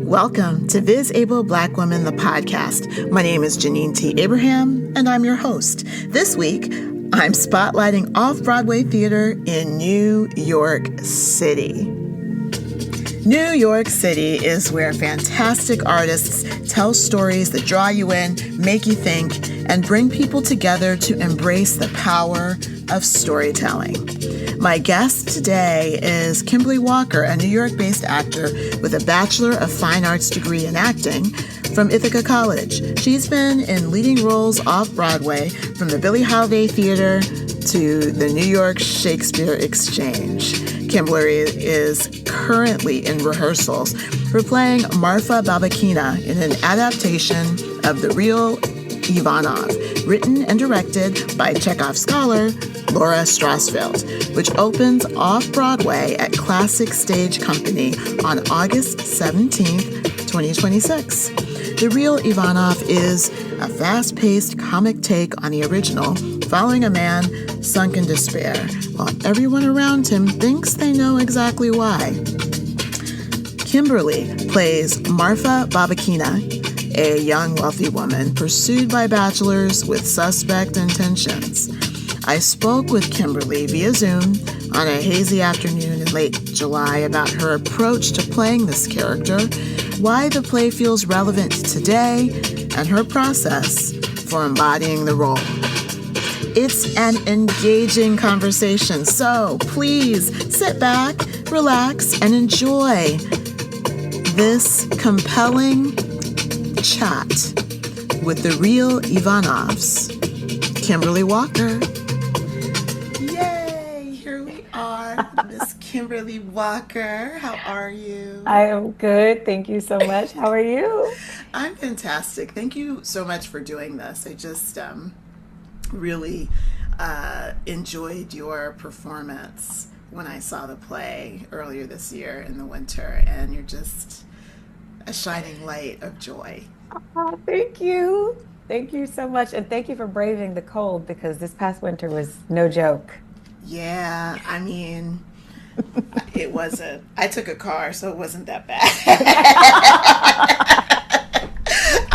Welcome to VisAbleBlackwoman, the podcast. My name is Janine T. Abraham, and I'm your host. This week, I'm spotlighting off-Broadway theater in New York City. New York City is where fantastic artists tell stories that draw you in, make you think, and bring people together to embrace the power of storytelling. My guest today is Kimberlee Walker, a New York-based actor with a Bachelor of Fine Arts degree in acting from Ithaca College. She's been in leading roles off-Broadway, from the Billie Holiday Theater to the New York Shakespeare Exchange. Kimberlee is currently in rehearsals for playing Marfa Babakina in an adaptation of the real Ivanov, written and directed by Chekhov scholar Laura Strassfeld, which opens off-Broadway at Classic Stage Company on August 17th, 2026. The real Ivanov is a fast-paced comic take on the original, following a man sunk in despair, while everyone around him thinks they know exactly why. Kimberlee plays Marfa Babakina, a young wealthy woman pursued by bachelors with suspect intentions. I spoke with Kimberlee via Zoom on a hazy afternoon in late July about her approach to playing this character, why the play feels relevant today, and her process for embodying the role. It's an engaging conversation, so please sit back, relax, and enjoy this compelling chat with the real Ivanovs, Kimberlee Walker. Yay, here we are, Miss Kimberlee Walker. How are you? I am good. Thank you so much. How are you? I'm fantastic. Thank you so much for doing this. I just really enjoyed your performance when I saw the play earlier this year in the winter, and you're just a shining light of joy. Oh, thank you. Thank you so much. And thank you for braving the cold, because this past winter was no joke. Yeah, I mean, it wasn't. I took a car, so it wasn't that bad.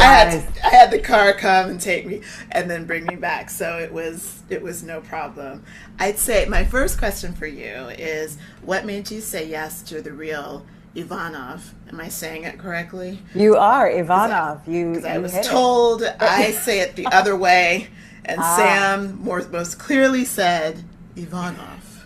I had the car come and take me and then bring me back, so it was no problem. I'd say my first question for you is, what made you say yes to the real Ivanov? Am I saying it correctly? You are Ivanov. Because I was told I say it the other way, and Sam most clearly said Ivanov.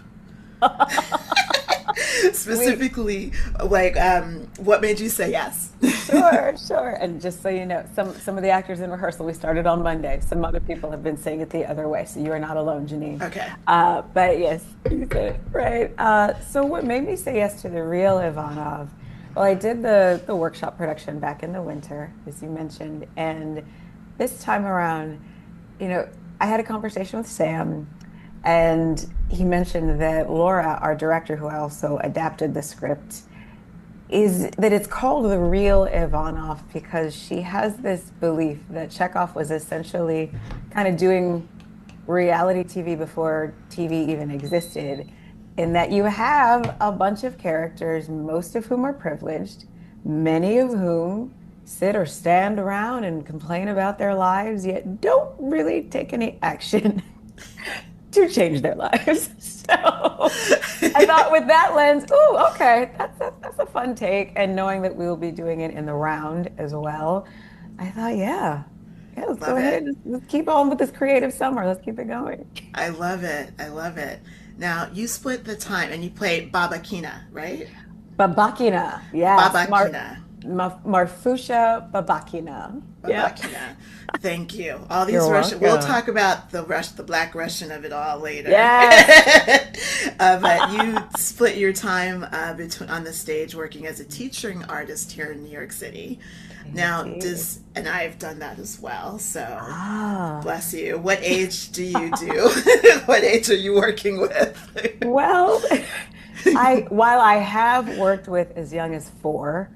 Specifically, what made you say yes? Sure. And just so you know, some of the actors in rehearsal, we started on Monday. Some other people have been saying it the other way, so you are not alone, Janine. Okay. But yes, you said it right. So what made me say yes to the real Ivanov? Well, I did the workshop production back in the winter, as you mentioned, and this time around, I had a conversation with Sam, and he mentioned that Laura, our director, who also adapted the script, is that it's called the real Ivanov because she has this belief that Chekhov was essentially kind of doing reality TV before TV even existed, in that you have a bunch of characters, most of whom are privileged, many of whom sit or stand around and complain about their lives, yet don't really take any action to change their lives. So I thought, with that lens, okay, that's a fun take. And knowing that we will be doing it in the round as well, I thought, yeah, let's go ahead. Let's keep on with this creative summer. Let's keep it going. I love it. Now, you split the time and you played Babakina, right? Babakina, yes. Babakina. Marfusha Babakina. Babakina. Thank you. All these You're Russian. welcome. We'll talk about the Black Russian of it all later. Yes. But you split your time on the stage working as a teaching artist here in New York City. Now, and I've done that as well. So, bless you. What age do you do? What age are you working with? Well, while I have worked with as young as 4.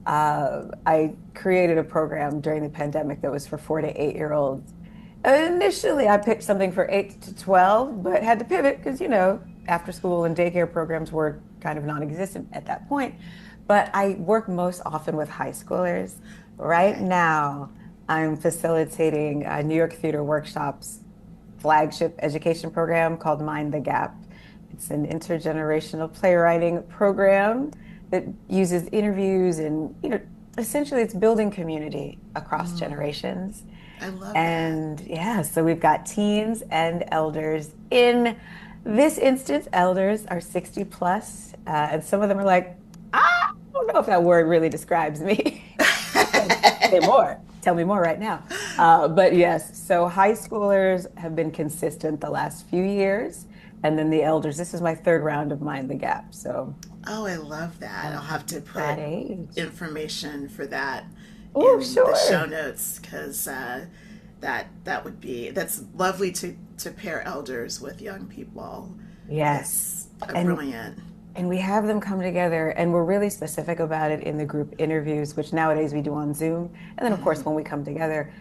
I created a program during the pandemic that was for 4 to 8-year-olds. Initially, I picked something for 8 to 12, but had to pivot because, after school and daycare programs were kind of non-existent at that point. But I work most often with high schoolers. Right now, I'm facilitating a New York Theater Workshop's flagship education program called Mind the Gap. It's an intergenerational playwriting program that uses interviews and, essentially it's building community across generations. I love and that. Yeah, so we've got teens and elders. In this instance, elders are 60 plus, and some of them are like, I don't know if that word really describes me. Say more. Tell me more right now. But yes, so high schoolers have been consistent the last few years. And then the elders, this is my third round of Mind the Gap. So, oh, I love that. I'll have to put information for that in the show notes, because that's lovely to pair elders with young people. Yes, brilliant. And we have them come together, and we're really specific about it in the group interviews, which nowadays we do on Zoom. And then, of course, when we come together,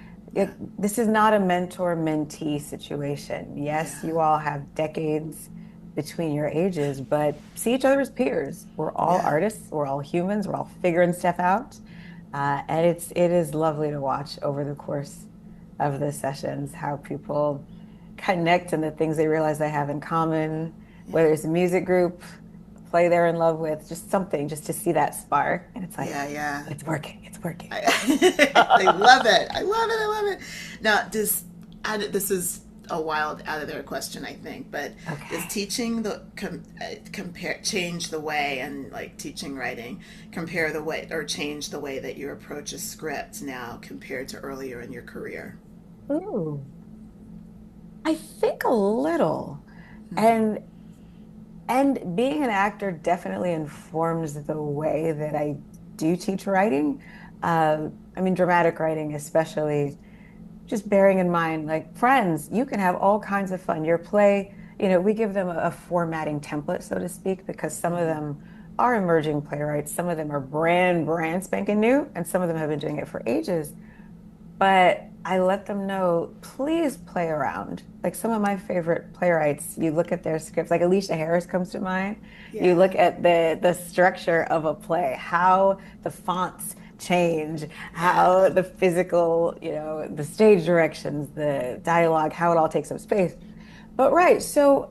this is not a mentor-mentee situation. Yes, you all have decades between your ages, but see each other as peers. We're all artists. We're all humans. We're all figuring stuff out. And it is lovely to watch over the course of the sessions how people connect and the things they realize they have in common, whether it's a music group, play they're in love with, just something, just to see that spark. And it's like, it's working. I love it. I love it. Now, this is a wild out of there question, I think, but does teaching change the way, and like teaching writing, compare the way or change the way that you approach a script now compared to earlier in your career? Ooh, I think a little. And being an actor definitely informs the way that I do teach writing. Dramatic writing especially, just bearing in mind, like, friends, you can have all kinds of fun. Your play, we give them a formatting template, so to speak, because some of them are emerging playwrights. Some of them are brand spanking new, and some of them have been doing it for ages. But I let them know, please play around. Like, some of my favorite playwrights, you look at their scripts, like Alicia Harris comes to mind. You look at the structure of a play, how the fonts change, how the physical, the stage directions, the dialogue, how it all takes up space. But so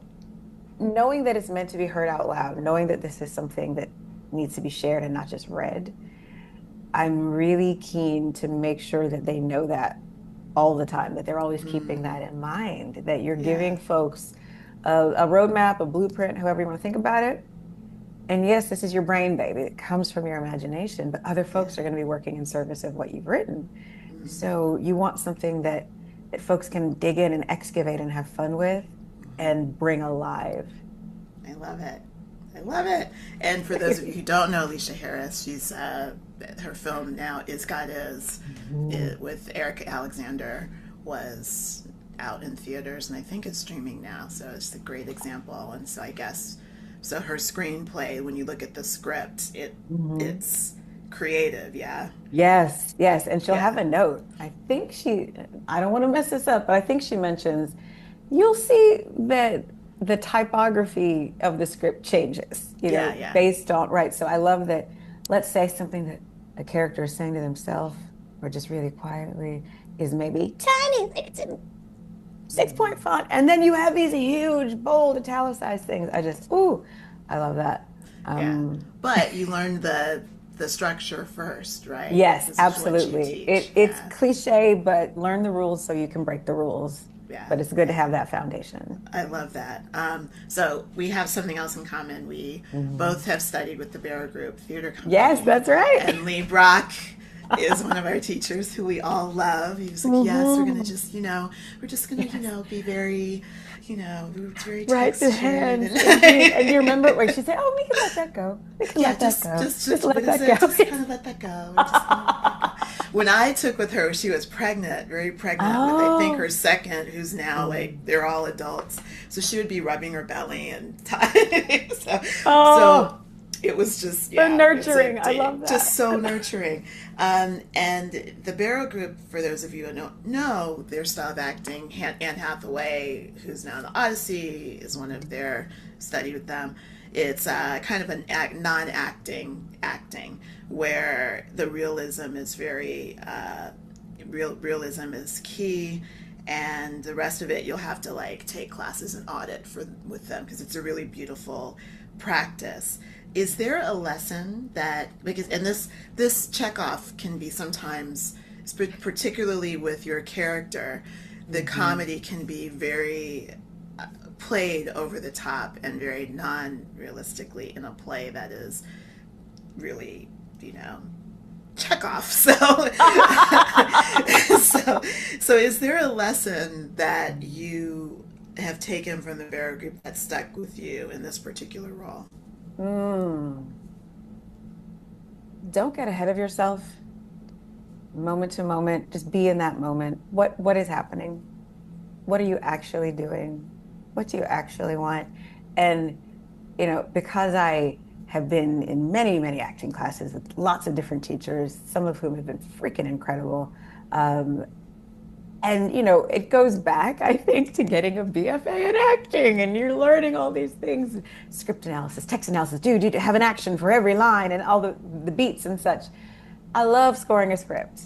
knowing that it's meant to be heard out loud, knowing that this is something that needs to be shared and not just read, I'm really keen to make sure that they know that all the time, that they're always keeping that in mind, that you're giving folks a roadmap, a blueprint, however you want to think about it. And yes, this is your brain, baby. It comes from your imagination, but other folks are going to be working in service of what you've written. So you want something that folks can dig in and excavate and have fun with and bring alive. I love it. And for those of you who don't know Alicia Harris, she's her film now Is God Is, with Eric Alexander, was out in theaters, and I think it's streaming now. So it's a great example. And so I guess, so her screenplay, when you look at the script, it's creative, Yes, and she'll have a note. I don't want to mess this up, but I think she mentions, you'll see that the typography of the script changes, based on, so I love that, let's say something that a character is saying to themselves, or just really quietly, is maybe tiny, like it's in 6-point font, and then you have these huge, bold, italicized things. I love that. But you learn the structure first, right? Yes, absolutely. It's cliche, but learn the rules so you can break the rules. But it's good to have that foundation. I love that. So we have something else in common. We both have studied with the Barrow Group Theater Company. Yes, that's right. And Lee Brock is one of our teachers who we all love. He was like, yes, we're going to just, we're just going to, be very, very right to hand. And you remember, where she said, we can let that go. We can let that go. Just let that go. Just kind of let that go. We're just gonna let that go. When I took with her, she was pregnant, very pregnant with, I think, her second, who's now, they're all adults. So she would be rubbing her belly and so It was just, So nurturing. I love that. Just so nurturing. And the Barrow Group, for those of you who don't know their style of acting, Anne Hathaway, who's now in the Odyssey, is one of their, studied with them. It's kind of an non-acting acting where the realism is very, realism is key. And the rest of it, you'll have to like take classes and audit with them because it's a really beautiful practice. Is there a lesson that, because, and this checkoff can be sometimes, particularly with your character, the comedy can be very played over the top and very non-realistically in a play that is really, Chekhov. So is there a lesson that you have taken from the Barrow Group that stuck with you in this particular role? Don't get ahead of yourself. Moment to moment, just be in that moment. What is happening? What are you actually doing? What do you actually want? And, because I have been in many, many acting classes with lots of different teachers, some of whom have been freaking incredible. And, it goes back, I think, to getting a BFA in acting, and you're learning all these things, script analysis, text analysis, do have an action for every line and all the beats and such. I love scoring a script.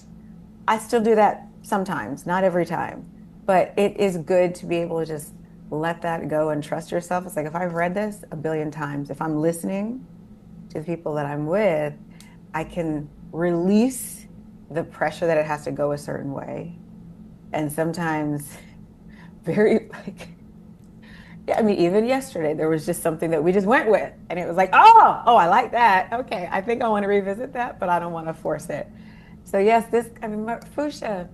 I still do that sometimes, not every time, but it is good to be able to just let that go and trust yourself. It's like, if I've read this a billion times, if I'm listening to the people that I'm with, I can release the pressure that it has to go a certain way. And sometimes even yesterday, there was just something that we just went with. And it was like, oh, I like that. Okay, I think I want to revisit that, but I don't want to force it. So yes, Marfusha,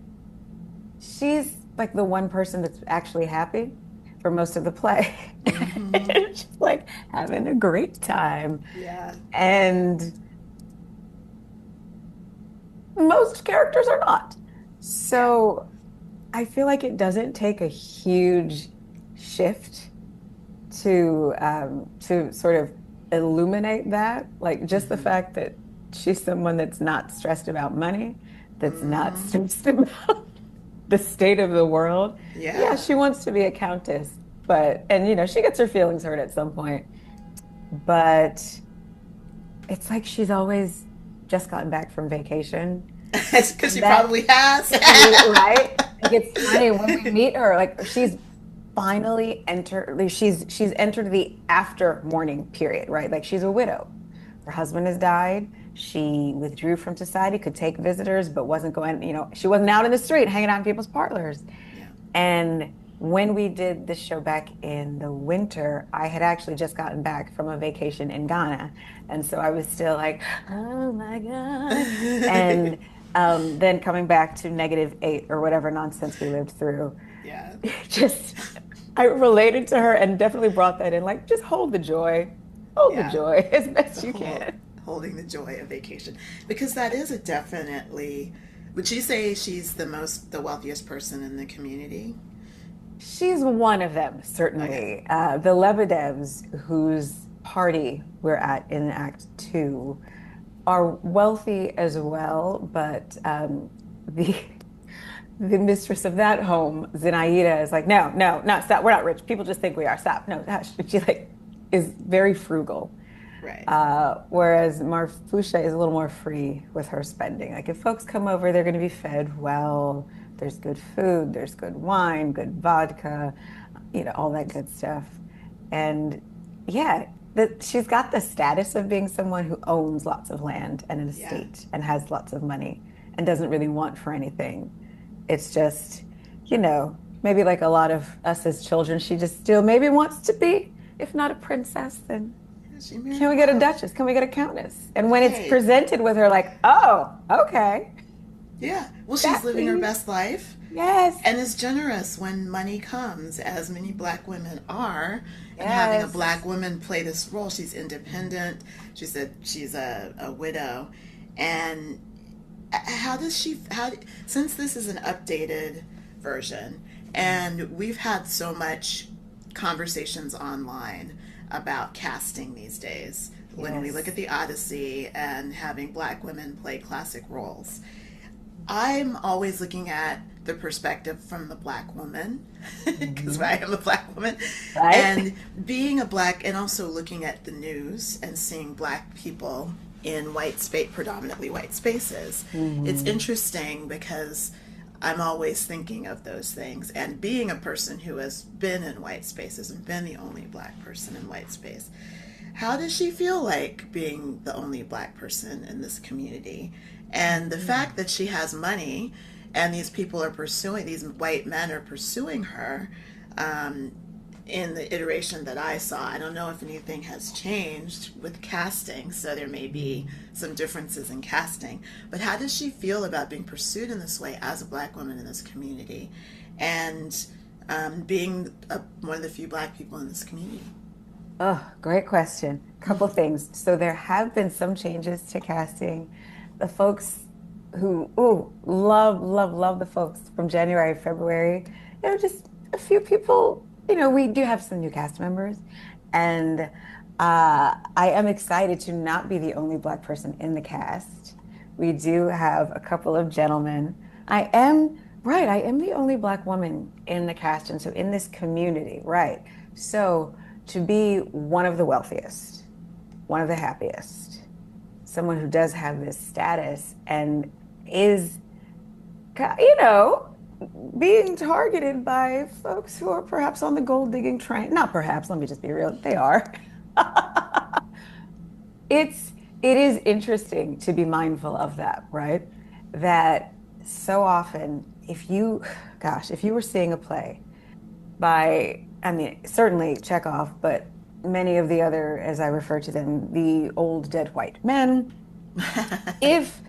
she's like the one person that's actually happy for most of the play. Mm-hmm. She's like having a great time. Yeah. And most characters are not. So I feel like it doesn't take a huge shift to sort of illuminate that. Like just the fact that she's someone that's not stressed about money, that's not stressed about the state of the world. Yeah, she wants to be a countess, and she gets her feelings hurt at some point. But it's like she's always just gotten back from vacation. Because she probably has. Right? It's funny when we meet her, like she's finally entered, she's entered the after mourning period, right? Like she's a widow. Her husband has died. She withdrew from society, could take visitors, but wasn't going, she wasn't out in the street hanging out in people's parlors. Yeah. And when we did this show back in the winter, I had actually just gotten back from a vacation in Ghana. And so I was still like, oh my God. And then coming back to -8 or whatever nonsense we lived through. Yeah. I related to her and definitely brought that in. Like, just hold the joy. Hold the joy as best you can. Holding the joy of vacation. Because that is a definitely, would you say she's the wealthiest person in the community? She's one of them, certainly. Okay. The Lebedevs, whose party we're at in Act 2, are wealthy as well, but the mistress of that home, Zinaida, is like, no, stop. We're not rich. People just think we are. Stop. No, she is very frugal. Right. Whereas Marfusha is a little more free with her spending. Like if folks come over, they're going to be fed well. There's good food. There's good wine, good vodka, all that good stuff. And yeah, she's got the status of being someone who owns lots of land and an estate and has lots of money and doesn't really want for anything. It's just, maybe like a lot of us as children, she just still maybe wants to be, if not a princess, then can we get a duchess? Can we get a countess? And when it's presented with her like, oh, okay. Yeah. Well, she's living her best life. Yes. And is generous when money comes, as many Black women are. And having a Black woman play this role, she's independent. She's a widow. And since this is an updated version, and we've had so much conversations online about casting these days. When we look at the Odyssey and having Black women play classic roles, I'm always looking at the perspective from the Black woman, because I am a Black woman, Right. and being a Black, and also looking at the news and seeing Black people in predominantly white spaces. It's interesting because I'm always thinking of those things, and being a person who has been in white spaces and been the only Black person in white space. How does she feel like being the only Black person in this community? And the fact that she has money and these white men are pursuing her, in the iteration that I saw. I don't know if anything has changed with casting, so there may be some differences in casting. But how does she feel about being pursued in this way as a Black woman in this community, and being one of the few Black people in this community? Oh, great question. Couple things. So there have been some changes to casting. The folks who love the folks from January, February, just a few people, we do have some new cast members, and I am excited to not be the only Black person in the cast. We do have a couple of gentlemen. I am the only Black woman in the cast, and so in this community, right? So to be one of the wealthiest, one of the happiest, someone who does have this status and is, being targeted by folks who are perhaps on the gold digging train. Not perhaps, let me just be real, they are. It is interesting to be mindful of that, right? That so often, if you were seeing a play by, certainly Chekhov, but many of the other, as I refer to them, the old dead white men, if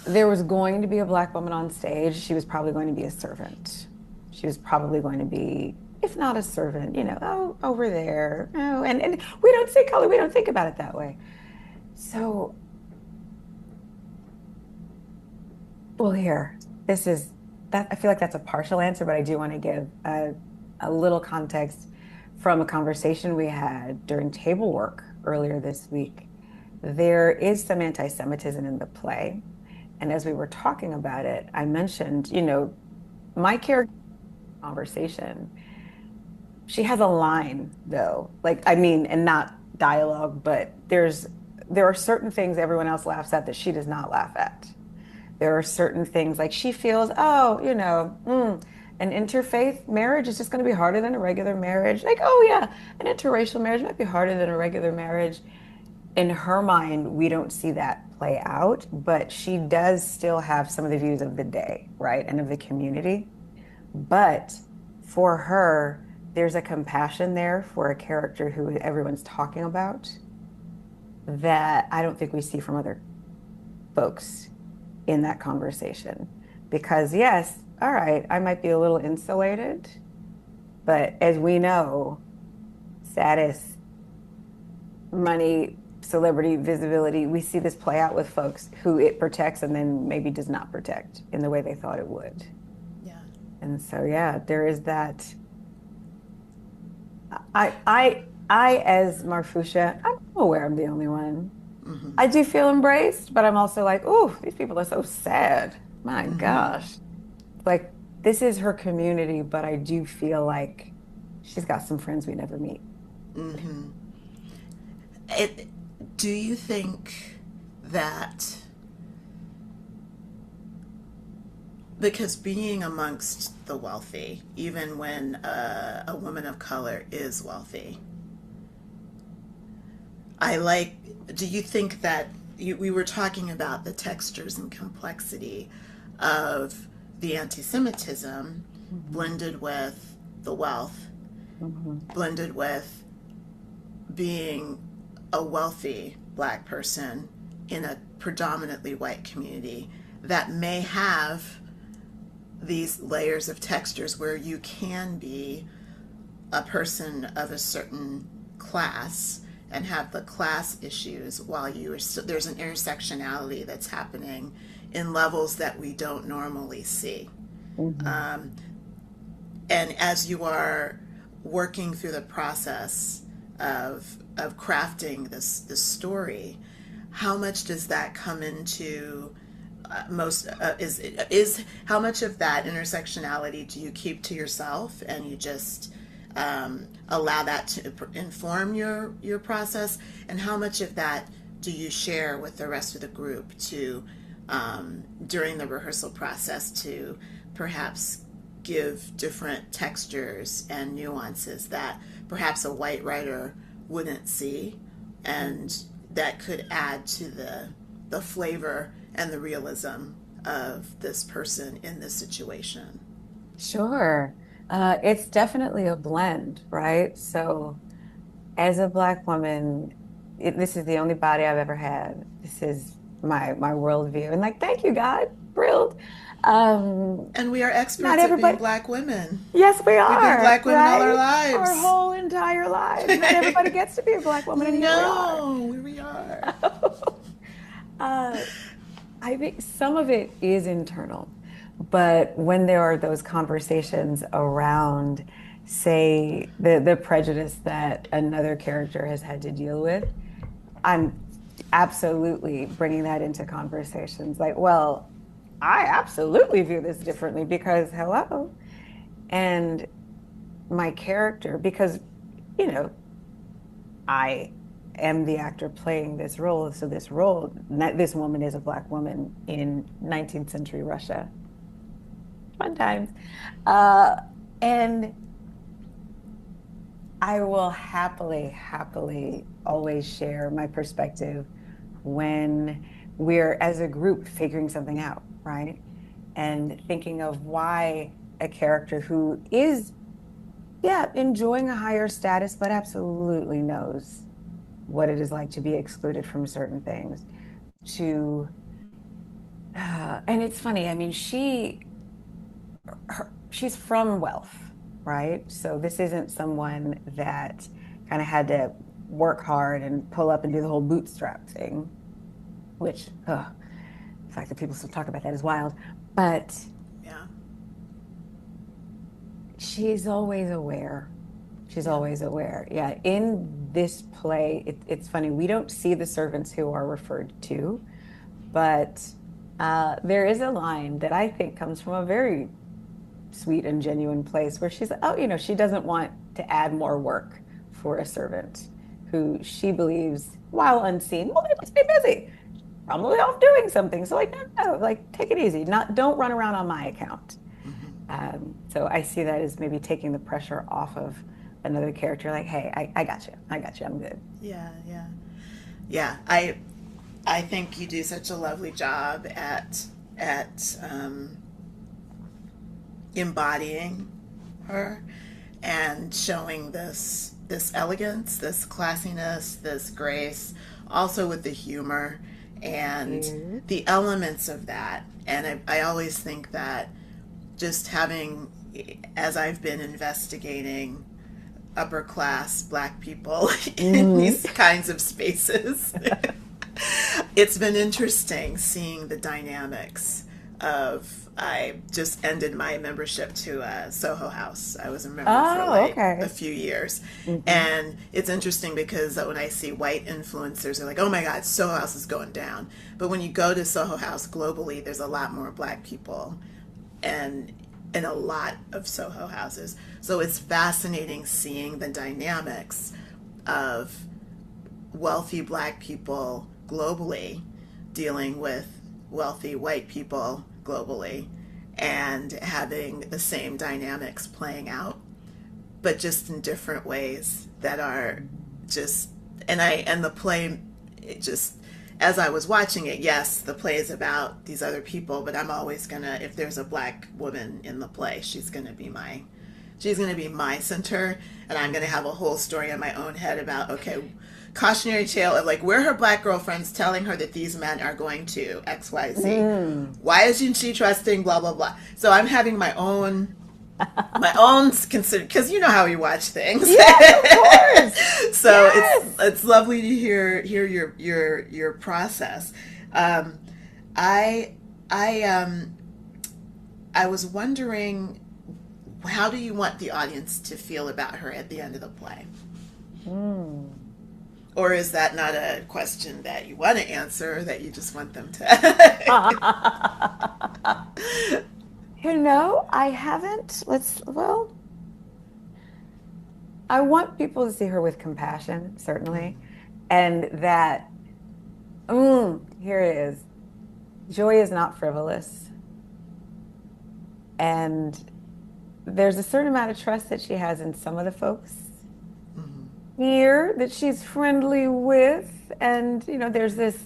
there was going to be a Black woman on stage, she was probably going to be a servant. She was probably going to be, if not a servant, over there. Oh, and we don't see color, we don't think about it that way. So, well, I feel like that's a partial answer, but I do want to give a little context from a conversation we had during table work earlier this week. There is some anti-Semitism in the play. And as we were talking about it, I mentioned, my character conversation, she has a line though, and not dialogue, but there are certain things everyone else laughs at that she does not laugh at. There are certain things like she feels, an interfaith marriage is just going to be harder than a regular marriage. Like, oh yeah, an interracial marriage might be harder than a regular marriage. In her mind, we don't see that play out, but she does still have some of the views of the day, right, and of the community. But for her, there's a compassion there for a character who everyone's talking about that I don't think we see from other folks in that conversation. Because yes, all right, I might be a little insulated, but as we know, status, money, celebrity, visibility, we see this play out with folks who it protects and then maybe does not protect in the way they thought it would. Yeah. And so, there is that. I as Marfusha, I'm aware I'm the only one. Mm-hmm. I do feel embraced, but I'm also like, oh, these people are so sad. My gosh. Like, this is her community, but I do feel like she's got some friends we never meet. Mm-hmm. Do you think that, because being amongst the wealthy, even when a woman of color is wealthy, do you think that we were talking about the textures and complexity of the anti-Semitism blended with the wealth, blended with being a wealthy Black person in a predominantly white community that may have these layers of textures where you can be a person of a certain class and have the class issues while there's an intersectionality that's happening in levels that we don't normally see. And as you are working through the process of crafting this story, how much does that come into is how much of that intersectionality do you keep to yourself and you just allow that to inform your process, and how much of that do you share with the rest of the group to during the rehearsal process to perhaps give different textures and nuances that perhaps a white writer wouldn't see, and that could add to the flavor and the realism of this person in this situation? Sure. It's definitely a blend, right? So as a Black woman, this is the only body I've ever had. This is my worldview. And like, thank you, God. Thrilled. And we are experts at being Black women. Yes, we are. We've been Black women all our lives. Our whole entire lives. Not everybody gets to be a Black woman, and here we are. I think some of it is internal, but when there are those conversations around, say, the prejudice that another character has had to deal with, I'm absolutely bringing that into conversations. Like, well, I absolutely view this differently because hello. And my character, because, you know, I am the actor playing this role. So this woman is a Black woman in 19th century Russia. Fun times. And I will happily always share my perspective when we're, as a group, figuring something out, right? And thinking of why a character who is, enjoying a higher status, but absolutely knows what it is like to be excluded from certain things. And it's funny, I mean, she's from wealth, right? So this isn't someone that kind of had to work hard and pull up and do the whole bootstrap thing, which, the fact that people still talk about that is wild. But she's always aware. Always aware. Yeah. In this play, it's funny. We don't see the servants who are referred to, but there is a line that I think comes from a very sweet and genuine place where she's like, she doesn't want to add more work for a servant who she believes, while unseen, well, they must be busy, probably off doing something. So like, no, like, take it easy. Don't run around on my account. Mm-hmm. So I see that as maybe taking the pressure off of another character, like, hey, I got you, I'm good. I think you do such a lovely job at embodying her and showing this elegance, this classiness, this grace, also with the humor and the elements of that. And I always think that just having, as I've been investigating upper class Black people in these kinds of spaces, it's been interesting seeing the dynamics of, I just ended my membership to Soho House. I was a member for a few years. Mm-hmm. And it's interesting because when I see white influencers, they're like, oh my God, Soho House is going down. But when you go to Soho House globally, there's a lot more Black people and in a lot of Soho houses. So it's fascinating seeing the dynamics of wealthy Black people globally dealing with wealthy white people globally and having the same dynamics playing out, but just in different ways that are just, and the play, it just, as I was watching it, yes, the play is about these other people, but I'm always gonna, if there's a Black woman in the play, she's gonna be my center, and I'm gonna have a whole story in my own head about, okay, cautionary tale of like where her Black girlfriend's telling her that these men are going to XYZ. Why isn't she trusting blah blah blah? So I'm having my own consider, because you know how we watch things. Yeah, of course. So it's lovely to hear your process. I was wondering, how do you want the audience to feel about her at the end of the play? Or is that not a question that you want to answer, that you just want them to? I haven't. I want people to see her with compassion, certainly. And that, here it is. Joy is not frivolous. And there's a certain amount of trust that she has in some of the folks here that she's friendly with. And, there's this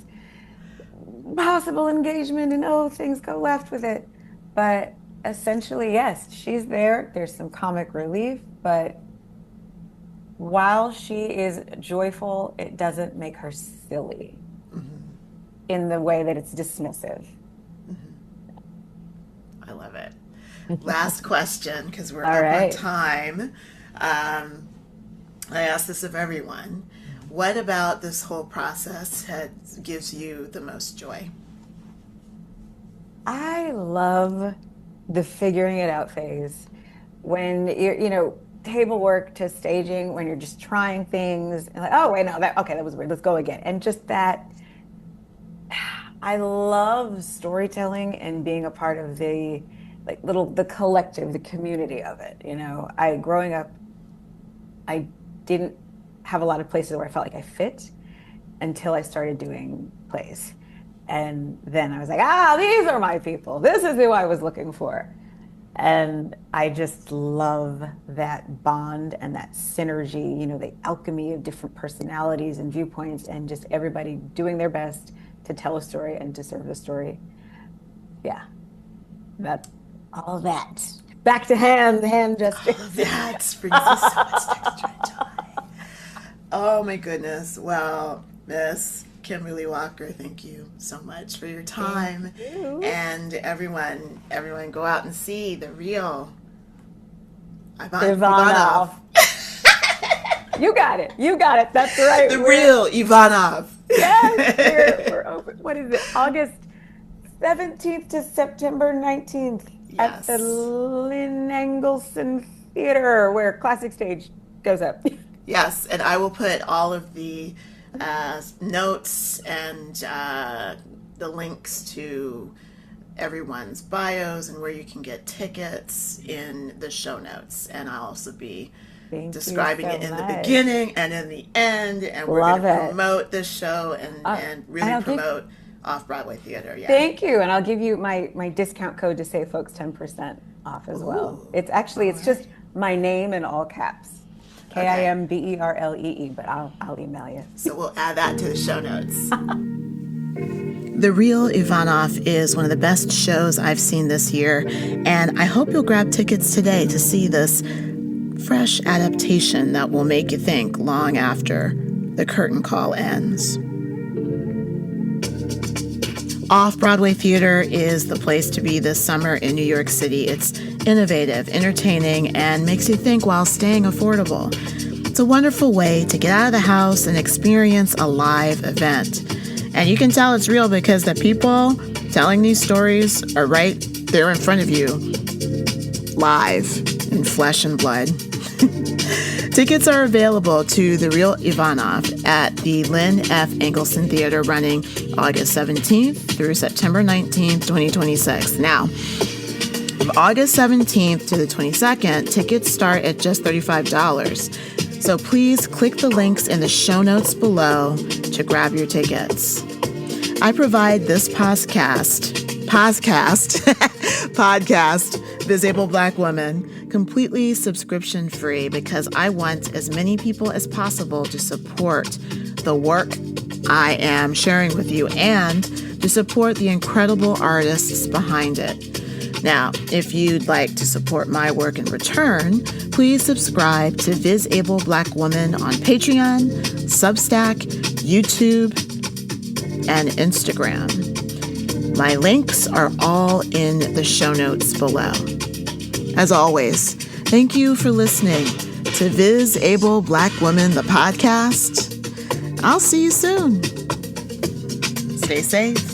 possible engagement and, things go left with it. But essentially, yes, she's there. There's some comic relief, but while she is joyful, it doesn't make her silly in the way that it's dismissive. I love it. Last question, because we're All up right. on time. I ask this of everyone. What about this whole process gives you the most joy? I love the figuring it out phase. When you're, table work to staging, when you're just trying things and that was weird, let's go again. And just that, I love storytelling and being a part of the collective, the community of it. Growing up, I didn't have a lot of places where I felt like I fit until I started doing plays. And then I was like, these are my people. This is who I was looking for. And I just love that bond and that synergy, the alchemy of different personalities and viewpoints, and just everybody doing their best to tell a story and to serve the story. Yeah, all that. Back to hand gestures. That brings us so much extra joy. Oh my goodness. Well, Miss Kimberlee Walker, thank you so much for your time. And everyone go out and see the real Ivanov. You got it. That's right. The real Ivanov. Yes, we're open. What is it? August 17th to September 19th at the Lynn Engelson Theater, where Classic Stage goes up. Yes, and I will put all of the notes and the links to everyone's bios and where you can get tickets in the show notes. And I'll also be describing it in the beginning and in the end. And we're going to promote this show and really promote off-Broadway theater. Yeah. Thank you. And I'll give you my discount code to save folks 10% off as well. It's actually, just my name in all caps. KIMBERLEE, but I'll email you. So we'll add that to the show notes. The Real Ivanov is one of the best shows I've seen this year, and I hope you'll grab tickets today to see this fresh adaptation that will make you think long after the curtain call ends. Off-Broadway theater is the place to be this summer in New York City. It's innovative, entertaining, and makes you think while staying affordable. It's a wonderful way to get out of the house and experience a live event. And you can tell it's real because the people telling these stories are right there in front of you, live in flesh and blood. Tickets are available to The Real Ivanov at the Lynn F. Engelson Theater, running August 17th through September 19th, 2026. Now, from August 17th to the 22nd, tickets start at just $35. So please click the links in the show notes below to grab your tickets. I provide this podcast, VisAbleBlackwoman, completely subscription free because I want as many people as possible to support the work I am sharing with you and to support the incredible artists behind it. Now, if you'd like to support my work in return, please subscribe to VisAbleBlackwoman on Patreon, Substack, YouTube, and Instagram. My links are all in the show notes below. As always, thank you for listening to VisAbleBlackwoman, the podcast. I'll see you soon. Stay safe.